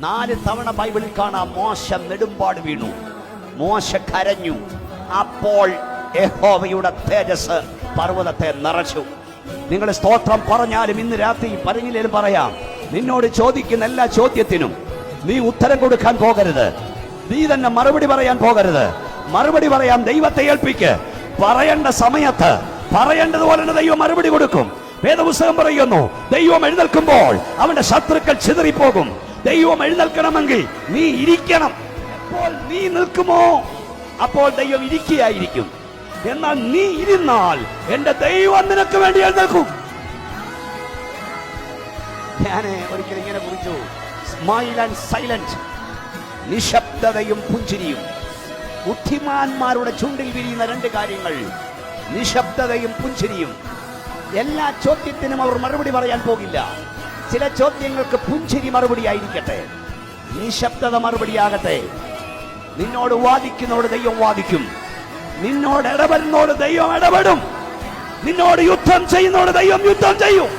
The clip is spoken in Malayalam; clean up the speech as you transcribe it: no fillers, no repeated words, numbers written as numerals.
4 തവണ ബൈബിളിൽ കാണാം മോശ നെടുമ്പാട് വീണു, മോശ കരഞ്ഞു. അപ്പോൾ യഹോവയുടെ തേജസ് പർവ്വതത്തെ നിറച്ചു. നിങ്ങൾ സ്തോത്രം പറഞ്ഞാലും ഇന്ന് രാത്രി പറഞ്ഞില്ലേലും പറയാം, നിന്നോട് ചോദിക്കുന്ന എല്ലാ ചോദ്യത്തിനും നീ ഉത്തരം കൊടുക്കാൻ പോകരുത്. നീ തന്നെ മറുപടി പറയാൻ പോകരുത്. മറുപടി പറയാൻ ദൈവത്തെ ഏൽപ്പിക്ക്. പറയേണ്ട സമയത്ത് പറയേണ്ടതുപോലെ ദൈവം മറുപടി കൊടുക്കും. വേദപുസ്തകം പറയുന്നു, ദൈവം എഴുന്നേൽക്കുമ്പോൾ അവന്റെ ശത്രുക്കൾ ചിതറിപ്പോകും. ദൈവം എഴുന്നേൽക്കണമെങ്കിൽ നീ ഇരിക്കണം. എപ്പോൾ നീ നിൽക്കുമോ അപ്പോൾ ദൈവം ഇരിക്കുകയായിരിക്കും. എന്നാൽ നീ ഇരുന്നാൽ എന്റെ ദൈവം നിനക്ക് വേണ്ടി എഴുന്നേൽക്കും. ഞാൻ ഒരിക്കലും ഇങ്ങനെ കുറിച്ചു, സ്മൈൽ ആൻഡ് സൈലന്റ്, നിശബ്ദതയും പുഞ്ചിരിയും. ബുദ്ധിമാന്മാരുടെ ചുണ്ടിൽ വിരിയുന്ന 2 കാര്യങ്ങൾ, നിശബ്ദതയും പുഞ്ചിരിയും. എല്ലാ ചോദ്യത്തിനും അവർ മറുപടി പറയാൻ പോകില്ല. ചില ചോദ്യങ്ങൾക്ക് പുഞ്ചിരി മറുപടി ആയിരിക്കട്ടെ, നിശബ്ദത മറുപടിയാകട്ടെ. നിന്നോട് വാദിക്കുന്നോട് ദൈവം വാദിക്കും, നിന്നോട് ഇടപെടുന്നോട് ദൈവം ഇടപെടും, നിന്നോട് യുദ്ധം ചെയ്യുന്നോട് ദൈവം യുദ്ധം ചെയ്യും.